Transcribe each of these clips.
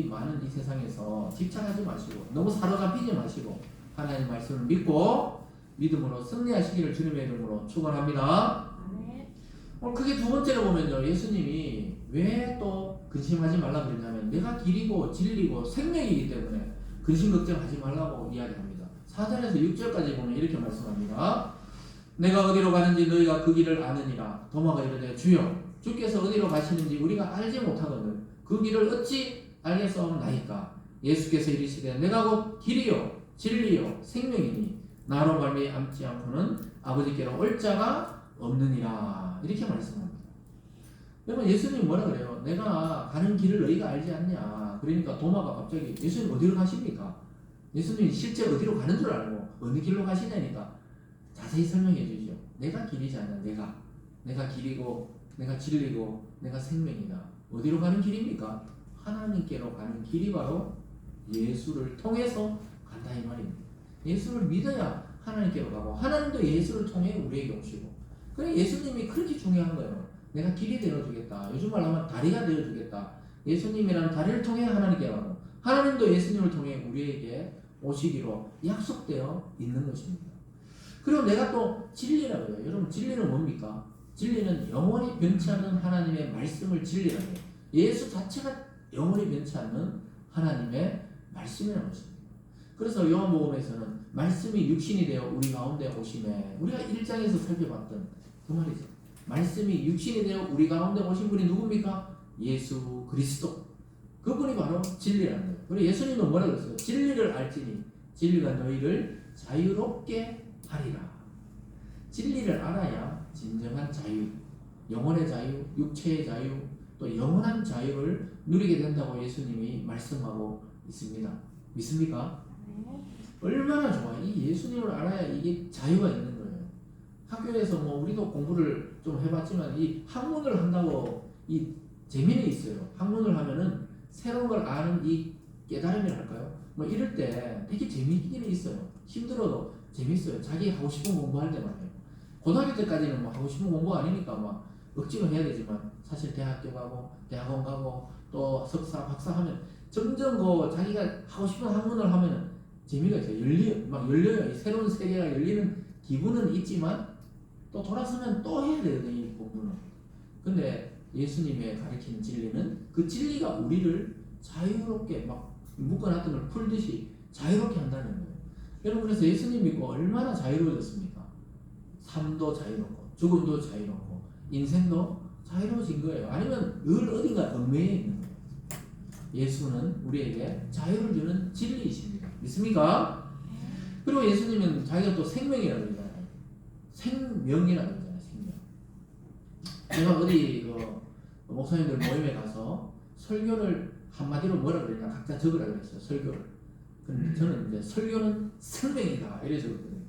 이 많은 이 세상에서 집착하지 마시고 너무 사로잡히지 마시고 하나님 말씀을 믿고 믿음으로 승리하시기를 주님의 이름으로 축원합니다. 크게 두 번째로 보면요, 예수님이 왜 또 근심하지 말라 그러냐면 내가 길이고 진리고 생명이기 때문에 근심 걱정하지 말라고 이야기합니다. 4절에서 6절까지 보면 이렇게 말씀합니다. 내가 어디로 가는지 너희가 그 길을 아느니라. 도마가 이르되 주여 주께서 어디로 가시는지 우리가 알지 못하거늘 그 길을 어찌 알겠사옵나이까. 예수께서 이르시되 내가 곧 길이요 진리요 생명이니 나로 말미암지 않고는 아버지께로 올 자가 없느니라. 이렇게 말씀합니다. 여러분, 예수님이 뭐라 그래요? 내가 가는 길을 너희가 알지 않냐. 그러니까 도마가 갑자기 예수님 어디로 가십니까? 예수님이 실제 어디로 가는 줄 알고 어느 길로 가시냐니까 자세히 설명해 주시죠. 내가 길이지 않냐. 내가 길이고 내가 진리고 내가 생명이다. 어디로 가는 길입니까? 하나님께로 가는 길이 바로 예수를 통해서 간다 이 말입니다. 예수를 믿어야 하나님께로 가고 하나님도 예수를 통해 우리에게 오시고. 그래 예수님이 그렇게 중요한 거예요. 내가 길이 되어주겠다. 요즘 말로 하면 다리가 되어주겠다. 예수님이라는 다리를 통해 하나님께 가고 하나님도 예수님을 통해 우리에게 오시기로 약속되어 있는 것입니다. 그리고 내가 또 진리라고 해요. 여러분, 진리는 뭡니까? 진리는 영원히 변치 않는 하나님의 말씀을 진리라고 해요. 예수 자체가 영원히 변치 않는 하나님의 말씀이라는 것입니다. 그래서 요한복음에서는 말씀이 육신이 되어 우리 가운데 오심에, 우리가 1장에서 살펴봤던 그 말이죠. 말씀이 육신이 되어 우리 가운데 오신 분이 누굽니까? 예수 그리스도. 그분이 바로 진리라는 거예요. 그리고 예수님은 뭐라 그랬어요? 진리를 알지니 진리가 너희를 자유롭게 하리라. 진리를 알아야 진정한 자유, 영혼의 자유, 육체의 자유, 또 영원한 자유를 누리게 된다고 예수님이 말씀하고 있습니다. 믿습니까? 얼마나 좋아. 이 예수님을 알아야 이게 자유가 있는 거예요. 학교에서 뭐 우리도 공부를 좀 해봤지만 이 학문을 한다고 이 재미는 있어요. 학문을 하면은 새로운 걸 아는 이 깨달음이랄까요? 뭐 이럴 때 되게 재미있기는 있어요. 힘들어도 재밌어요. 자기 하고 싶은 공부할 때만 해요. 고등학교 때까지는 뭐 하고 싶은 공부 아니니까 막 억지로 해야 되지만 사실 대학교 가고 대학원 가고 또 석사 박사 하면 점점 그 자기가 하고 싶은 학문을 하면은 재미가 있어요. 막 열려요. 이 새로운 세계가 열리는 기분은 있지만 또 돌아서면 또 해야 되거든요. 이 공부는. 근데 예수님의 가르치는 진리는 그 진리가 우리를 자유롭게 막 묶어놨던 걸 풀듯이 자유롭게 한다는 거예요. 여러분, 그래서 예수님 믿고 얼마나 자유로워졌습니까? 삶도 자유롭고 죽음도 자유롭고 인생도 자유로워진 거예요. 아니면 늘 어딘가 얽매여 있는 거예요. 예수는 우리에게 자유를 주는 진리이십니다. 믿습니까? 그리고 예수님은 자기가 또 생명이라고 그러잖아요. 생명이라고 그러잖아요. 생명. 제가 어디 그 목사님들 모임에 가서 설교를 한마디로 뭐라 그랬냐 각자 적으라 그랬어요. 설교를. 근데 저는 이제 설교는 생명이다 이래 적었거든요.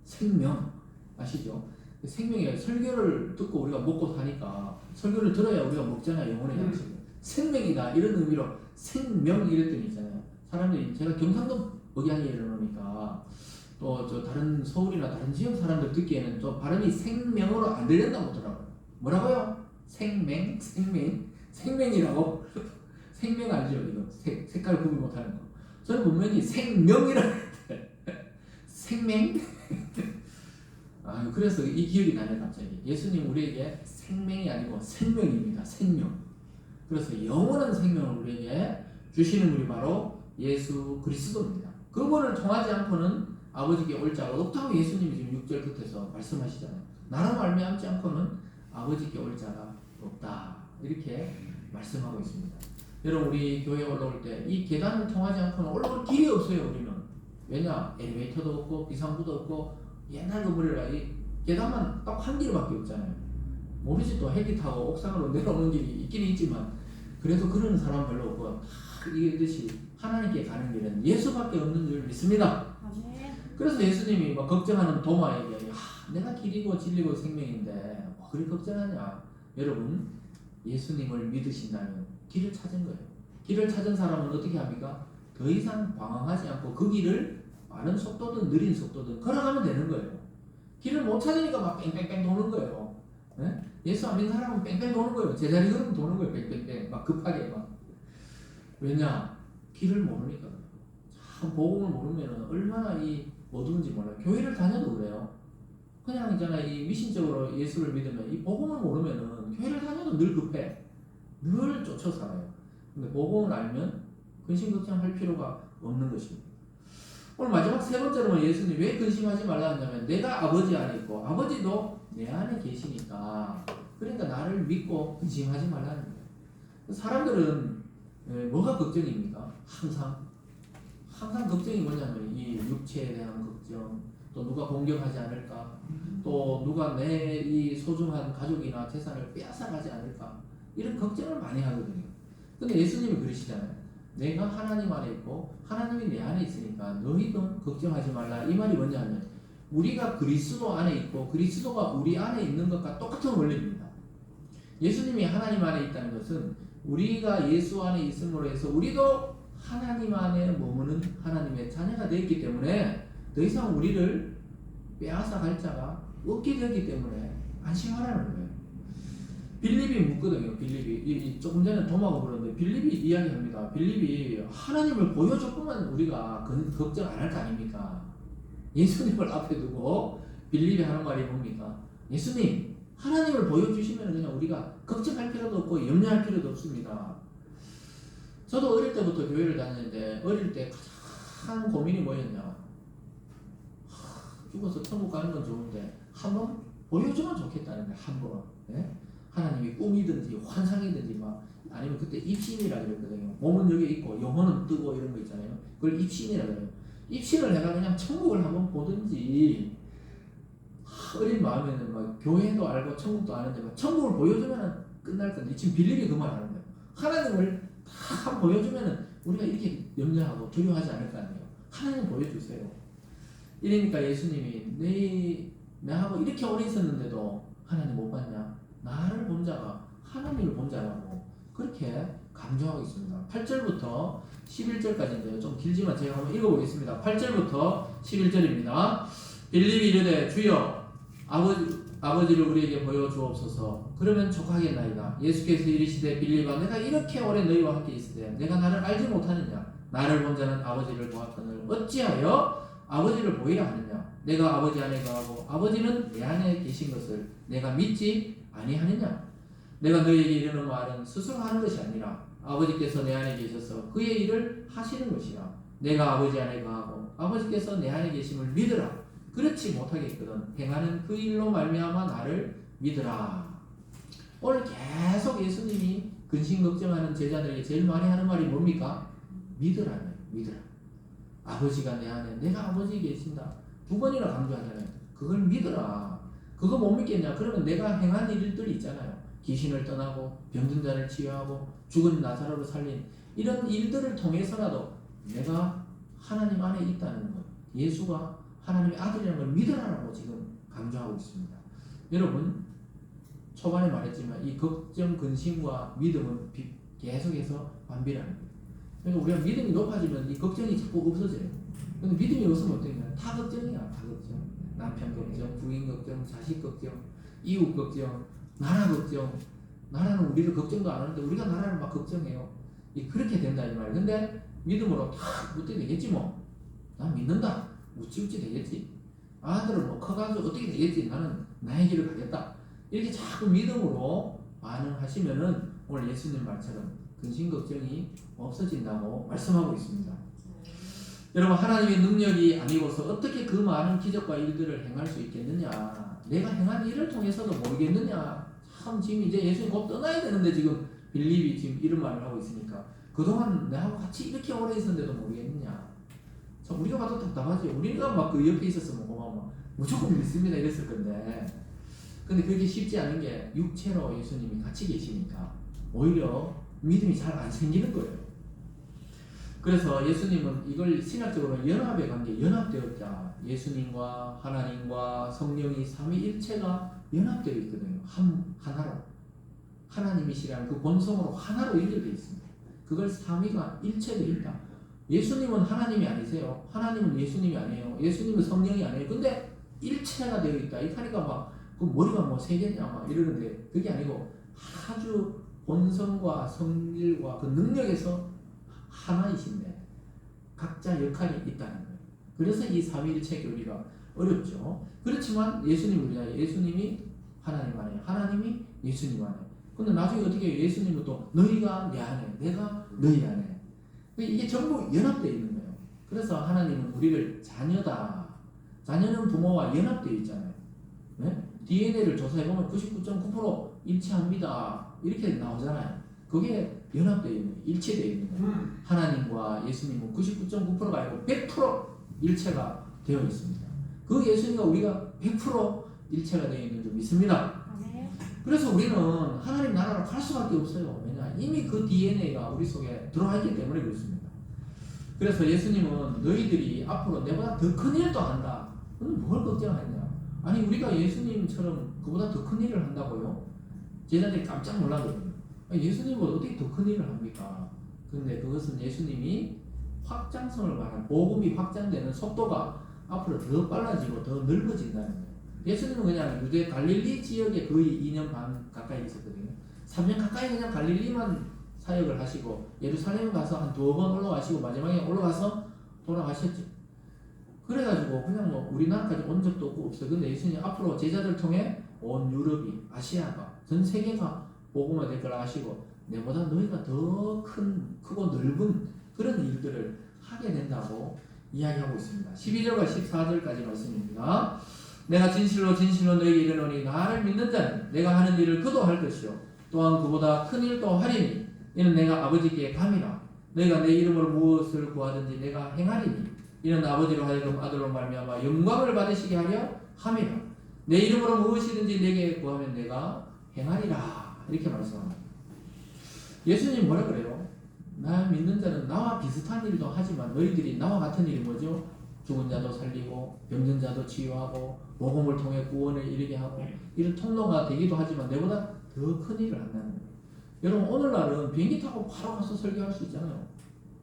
생명 아시죠? 생명이 설교를 듣고 우리가 먹고 사니까 설교를 들어야 우리가 먹잖아요. 영혼의 양식을. 생명이다 이런 의미로 생명 이랬더니 있잖아요. 사람들이 제가 경상도 억양이 이러니까 또 저 다른 서울이나 다른 지역 사람들 듣기에는 좀 발음이 생명으로 안 들린다고 하더라고요. 뭐라고요? 생명이라고. 생명 알죠? 이거 색깔 구분 못하는 거. 저는 분명히 생명이라고 했는데 생명? 그래서 이 기억이 나네 갑자기. 예수님 우리에게 생명이 아니고 생명입니다. 생명. 그래서 영원한 생명을 우리에게 주시는 분이 바로 예수 그리스도입니다. 그분을 통하지 않고는 아버지께 올 자가 없다고 예수님이 지금 6절 끝에서 말씀하시잖아요. 나로 말미암지 않고는 아버지께 올 자가 없다. 이렇게 말씀하고 있습니다. 여러분, 우리 교회에 올라올 때 이 계단을 통하지 않고는 올라올 길이 없어요. 우리는. 왜냐? 엘리베이터도 없고 비상구도 없고 옛날 건물이라 이 계단만 딱 한 길밖에 없잖아요. 모르지 또 헬기 타고 옥상으로 내려오는 길이 있긴 있지만 그래도 그런 사람 별로 없고 다 이듯이 하나님께 가는 길은 예수밖에 없는 줄 믿습니다. 그래서 예수님이 막 걱정하는 도마에게 내가 길이고 진리고 생명인데 뭐 그리 걱정하냐. 여러분, 예수님을 믿으신다면 길을 찾은 거예요. 길을 찾은 사람은 어떻게 합니까? 더 이상 방황하지 않고 그 길을 빠른 속도든 느린 속도든 걸어가면 되는 거예요. 길을 못 찾으니까 막 뺑뺑뺑 도는 거예요. 예수 안 믿는 사람은 뺑뺑 도는 거예요. 제자리 걸으면 도는 거예요. 뺑뺑뺑 막 급하게 막. 왜냐? 길을 모르니까. 참 복음을 모르면 얼마나 이 어두운지 몰라요. 교회를 다녀도 그래요. 그냥 있잖아, 이 미신적으로 예수를 믿으면 이 복음을 모르면은 교회를 다녀도 늘 급해. 늘 쫓아 살아요. 근데 복음을 알면 근심 걱정할 필요가 없는 것입니다. 오늘 마지막 세 번째로는 예수님이 왜 근심하지 말라 하냐면 내가 아버지 안에 있고 아버지도 내 안에 계시니까, 그러니까 나를 믿고 근심하지 말라는 거예요. 사람들은 뭐가 걱정입니까? 항상 걱정이 뭐냐면 이 육체에 대한 걱정, 또 누가 공격하지 않을까, 또 누가 내 이 소중한 가족이나 재산을 빼앗아가지 않을까, 이런 걱정을 많이 하거든요. 근데 예수님이 그러시잖아요. 내가 하나님 안에 있고 하나님이 내 안에 있으니까 너희도 걱정하지 말라. 이 말이 뭐냐면 우리가 그리스도 안에 있고 그리스도가 우리 안에 있는 것과 똑같은 원리입니다. 예수님이 하나님 안에 있다는 것은 우리가 예수 안에 있음으로 해서 우리도 하나님 안에 머무는 하나님의 자녀가 되었기 때문에 더 이상 우리를 빼앗아 갈 자가 없게 되었기 때문에 안심하라는 거예요. 빌립이 묻거든요. 빌립이 조금 전에 도마가 그러는데 빌립이 이야기합니다. 빌립이 하나님을 보여줬구만 우리가 걱정 안 할 거 아닙니까? 예수님을 앞에 두고 빌립이 하는 말이 뭡니까? 예수님 하나님을 보여주시면 그냥 우리가 걱정할 필요도 없고 염려할 필요도 없습니다. 저도 어릴 때부터 교회를 다녔는데 어릴 때 가장 고민이 뭐였냐? 죽어서 천국 가는 건 좋은데 한번 보여주면 좋겠다는 거예요. 한번. 네? 하나님이 꿈이든지 환상이든지 막 아니면 그때 입신이라 그랬거든요. 몸은 여기 있고 영혼은 뜨고 이런 거 있잖아요. 그걸 입신이라 그래요. 입신을 내가 그냥 천국을 한번 보든지, 어린 마음에는 막 교회도 알고 천국도 아는데 막 천국을 보여주면 끝날 건데 지금 빌립이 그 말 하는 거예요. 하나님을 다 보여주면 우리가 이렇게 염려하고 두려워하지 않을 거 아니에요. 하나님 보여주세요. 이러니까 예수님이 나하고 이렇게 오래 있었는데도 하나님 못 봤냐? 나를 본 자가 하나님을 본 자라고 그렇게 강조하고 있습니다. 8절부터 11절까지인데요. 좀 길지만 제가 한번 읽어보겠습니다. 8절부터 11절입니다. 빌립이 이르되 주여 아버지를 우리에게 보여주옵소서. 그러면 족하겠나이다. 예수께서 이르시되 빌립아 내가 이렇게 오래 너희와 함께 있으되 내가 나를 알지 못하느냐? 나를 본 자는 아버지를 보았거늘 어찌하여 아버지를 보이라 하느냐? 내가 아버지 안에 거하고 아버지는 내 안에 계신 것을 내가 믿지 아니하느냐? 내가 너희에게 이르는 말은 스스로 하는 것이 아니라 아버지께서 내 안에 계셔서 그의 일을 하시는 것이라. 내가 아버지 안에 거하고 아버지께서 내 안에 계심을 믿으라. 그렇지 못하겠거든 행하는 그 일로 말미암아 나를 믿으라. 오늘 계속 예수님이 근심 걱정하는 제자들에게 제일 많이 하는 말이 뭡니까? 믿으라는, 믿으라. 아버지가 내 안에, 내가 아버지 계신다. 두 번이나 강조하잖아요. 그걸 믿으라. 그거 못 믿겠냐? 그러면 내가 행한 일들이 있잖아요. 귀신을 떠나고 병든 자를 치유하고 죽은 나사로를 살린 이런 일들을 통해서라도 내가 하나님 안에 있다는 것, 예수가 하나님의 아들이라는 걸 믿으라고 지금 강조하고 있습니다. 여러분 초반에 말했지만 이 걱정, 근심과 믿음은 계속해서 반비라는 거예요. 그러니까 우리가 믿음이 높아지면 이 걱정이 자꾸 없어져요. 근데 믿음이 없으면 어떻게 다 걱정이야. 다 걱정. 남편 걱정, 부인 걱정, 자식 걱정, 이웃 걱정, 나라 걱정. 나라는 우리를 걱정도 안 하는데 우리가 나라를 막 걱정해요. 그렇게 된다 이 말이에요. 근데 믿음으로 다 어떻게 되겠지 뭐. 난 믿는다. 우찌우찌 되겠지. 아들은 뭐 커가지고 어떻게 되겠지. 나는 나의 길을 가겠다. 이렇게 자꾸 믿음으로 반응하시면은 오늘 예수님 말처럼 근심 걱정이 없어진다고 말씀하고 있습니다. 여러분 하나님의 능력이 아니고서 어떻게 그 많은 기적과 일들을 행할 수 있겠느냐? 내가 행한 일을 통해서도 모르겠느냐? 참 지금 이제 예수님 곧 떠나야 되는데 지금 빌립이 지금 이런 말을 하고 있으니까 그동안 나하고 같이 이렇게 오래 있었는데도 모르겠느냐? 참 우리가 봐도 답답하지. 우리가 막 그 옆에 있었으면 고마워 무조건 믿습니다 이랬을 건데, 근데 그게 쉽지 않은 게 육체로 예수님이 같이 계시니까 오히려 믿음이 잘 안 생기는 거예요. 그래서 예수님은 이걸 신학적으로 연합의 관계, 연합되었다. 예수님과 하나님과 성령이 삼위일체가 연합되어 있거든요. 하나로. 하나님이시라는 그 본성으로 하나로 연결되어 있습니다. 그걸 삼위가 일체되어 있다. 예수님은 하나님이 아니세요. 하나님은 예수님이 아니에요. 예수님은 성령이 아니에요. 근데 일체가 되어 있다. 이탈리가 막, 그 머리가 뭐 세 개냐, 막 이러는데, 그게 아니고 아주 본성과 성질과 그 능력에서 하나이신데 각자 역할이 있다는 거예요. 그래서 이 삼위일체 교리가 어렵죠. 그렇지만 예수님이 하나님 안에, 하나님이 예수님 안에. 근데 나중에 어떻게 예수님은 또 너희가 내 안에, 내가 너희 안에. 이게 전부 연합되어 있는 거예요. 그래서 하나님은 우리를 자녀다. 자녀는 부모와 연합되어 있잖아요. 네? DNA를 조사해보면 99.9% 일치합니다. 이렇게 나오잖아요. 그게 연합되어 있는 거예요. 일치되어 있는 거예요. 하나님과 예수님은 99.9%가 아니고 100% 일체가 되어 있습니다. 그 예수님과 우리가 100% 일체가 되어 있는 줄 믿습니다. 그래서 우리는 하나님 나라로 갈 수밖에 없어요. 왜냐? 이미 그 DNA가 우리 속에 들어와 있기 때문에 그렇습니다. 그래서 예수님은 너희들이 앞으로 내보다 더 큰 일도 한다. 너는 뭘 걱정하냐? 아니 우리가 예수님처럼 그보다 더 큰 일을 한다고요? 제자들이 깜짝 놀라거든요. 예수님은 어떻게 더 큰 일을 합니까? 근데 그것은 예수님이 확장성을 말하는 복음이 확장되는 속도가 앞으로 더 빨라지고 더 넓어진다는 거예요. 예수님은 그냥 유대 갈릴리 지역에 거의 2년 반 가까이 있었거든요. 3년 가까이 그냥 갈릴리만 사역을 하시고 예루살렘 가서 한 2번 올라가시고 마지막에 올라가서 돌아가셨죠. 그래가지고 그냥 뭐 우리나라까지 온 적도 없고 없어요. 근데 예수님 앞으로 제자들 통해 온 유럽이, 아시아가, 전 세계가 복음화 될 걸 아시고 내보다 너희가 더 크고 넓은 그런 일들을 하게 된다고 이야기하고 있습니다. 12절과 14절까지 말씀입니다. 내가 진실로 진실로 너희에게 이르노니 나를 믿는 자는 내가 하는 일을 그도 할 것이요 또한 그보다 큰 일도 하리니 이는 내가 아버지께 감이라. 너희가 내 이름으로 무엇을 구하든지 내가 행하리니 이는 아버지로 하여금 아들로 말미암아 영광을 받으시게 하려 함이라. 내 이름으로 무엇이든지 내게 구하면 내가 행하리라. 이렇게 말씀합니다. 예수님 뭐라 그래요? 나 믿는 자는 나와 비슷한 일도 하지만 너희들이 나와 같은 일이 뭐죠? 죽은 자도 살리고 병든 자도 치유하고 복음을 통해 구원을 이루게 하고 이런 통로가 되기도 하지만 내보다 더 큰 일을 한다는 거예요. 여러분 오늘날은 비행기 타고 바로 가서 설교할 수 있잖아요.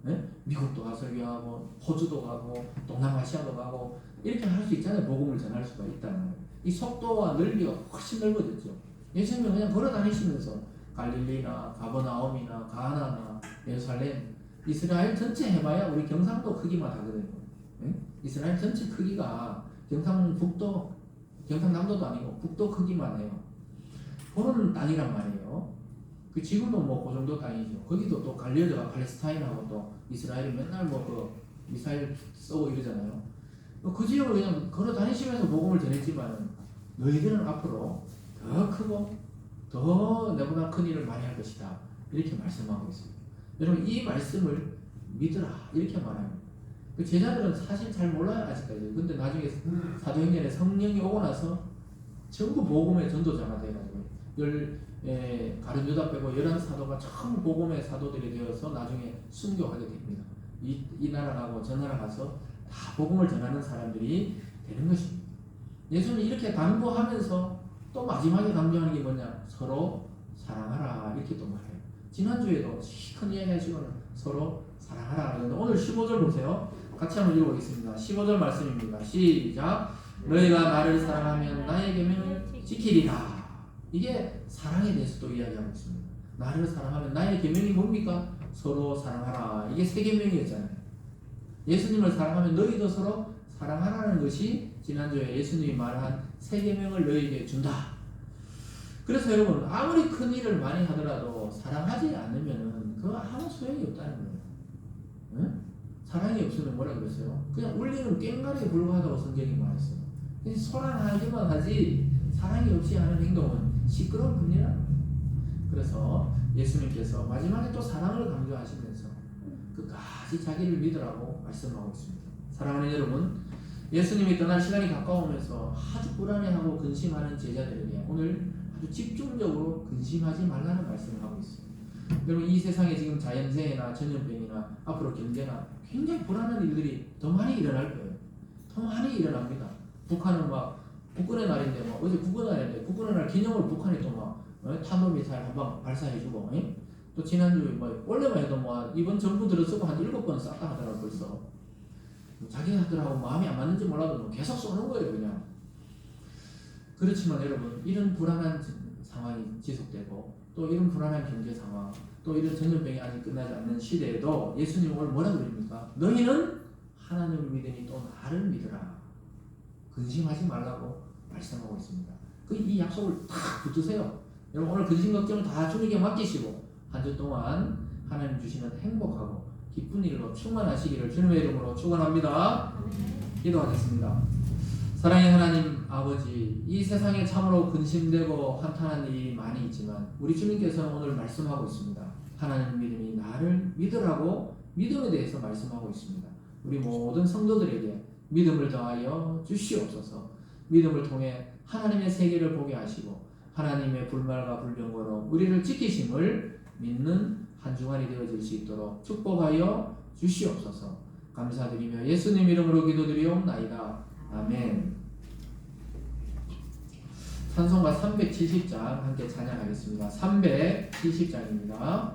네? 미국도 가서 설교하고 호주도 가고 동남아시아도 가고 이렇게 할 수 있잖아요. 복음을 전할 수가 있다는 거예요. 이 속도와 넓이가 훨씬 넓어졌죠. 예수님은 그냥 걸어 다니시면서 갈릴리나 가버나움이나 가나나 예루살렘 이스라엘 전체 해봐야 우리 경상도 크기만 하거든요. 네? 이스라엘 전체 크기가 경상북도, 경상남도도 아니고 북도 크기만 해요. 그런 땅이란 말이에요. 그 지금도 뭐 그 정도 땅이죠. 거기도 또 갈려져가 팔레스타인하고 또 이스라엘이 맨날 뭐 그 미사일 쏘고 이러잖아요. 그 지역을 그냥 걸어 다니시면서 복음을 전했지만 너희들은 앞으로 더 크고 더 내보다 큰 일을 많이 할 것이다. 이렇게 말씀하고 있습니다. 여러분 이 말씀을 믿으라 이렇게 말합니다. 그 제자들은 사실 잘 몰라요 아직까지. 근데 나중에 사도행전에 성령이 오고 나서 전부 복음의 전도자가 돼가지고 가룟 유다 빼고 11사도가 처음 복음의 사도들이 되어서 나중에 순교하게 됩니다. 이 나라 가고 저 나라 가서 다 복음을 전하는 사람들이 되는 것입니다. 예수는 이렇게 당부하면서 또 마지막에 강조하는 게 뭐냐? 서로 사랑하라 이렇게 또 말해요. 지난주에도 큰 이야기 하시고는 서로 사랑하라 그러는데 오늘 15절 보세요. 같이 한번 읽어보겠습니다. 15절 말씀입니다. 시작. 너희가 나를 사랑하면 나의 계명을 지키리라. 이게 사랑에 대해서도 이야기하고 있습니다. 나를 사랑하면 나의 계명이 뭡니까? 서로 사랑하라. 이게 세 계명이었잖아요. 예수님을 사랑하면 너희도 서로 사랑하라는 것이 지난주에 예수님이 말한 세 계명을 너희에게 준다. 그래서 여러분 아무리 큰 일을 많이 하더라도 사랑하지 않으면 그거 아무 소용이 없다는 거예요. 응? 사랑이 없으면 뭐라 그랬어요? 그냥 울리는 꽹과리에 불과하다고 성경이 말했어요. 소란하기만 하지 사랑이 없이 하는 행동은 시끄러운 뿐이라. 그래서 예수님께서 마지막에 또 사랑을 강조하시면서 끝까지 자기를 믿으라고 말씀하고 있습니다. 사랑하는 여러분, 예수님이 떠날 시간이 가까우면서 아주 불안해하고 근심하는 제자들에게 오늘 아주 집중적으로 근심하지 말라는 말씀을 하고 있습니다. 여러분 이 세상에 지금 자연재해나 전염병이나 앞으로 경제나 굉장히 불안한 일들이 더 많이 일어날 거예요. 더 많이 일어납니다. 북한은 막 국군의 날인데 뭐 어제 국군의 날인데 국군의 날 기념으로 북한이 또 막 탄도미사일 한 방 발사해주고 또 지난주에 뭐 원래만 해도 뭐 이번 정부 들어서고 한 7번 쐈다 하더라고. 벌써 자기들하고 마음이 안 맞는지 몰라도 뭐 계속 쏘는 거예요 그냥. 그렇지만 여러분 이런 불안한 상황이 지속되고 또 이런 불안한 경제 상황, 또 이런 전염병이 아직 끝나지 않는 시대에도 예수님 오늘 뭐라 그럽니까? 너희는 하나님을 믿으니 또 나를 믿으라. 근심하지 말라고 말씀하고 있습니다. 이 약속을 다 붙드세요. 여러분 오늘 근심 걱정을 다 주님께 맡기시고 한 주 동안 하나님 주시는 행복하고 기쁜 일로 충만하시기를 주님의 이름으로 축원합니다. 기도하겠습니다. 사랑의 하나님 아버지, 이 세상에 참으로 근심되고 한탄한 일이 많이 있지만 우리 주님께서는 오늘 말씀하고 있습니다. 하나님 믿음이 나를 믿으라고 믿음에 대해서 말씀하고 있습니다. 우리 모든 성도들에게 믿음을 더하여 주시옵소서. 믿음을 통해 하나님의 세계를 보게 하시고 하나님의 불말과 불병거로 우리를 지키심을 믿는 한 주간이 되어질 수 있도록 축복하여 주시옵소서. 감사드리며 예수님 이름으로 기도드리옵나이다. 아멘. 찬송가 370장 함께 찬양하겠습니다. 370장입니다.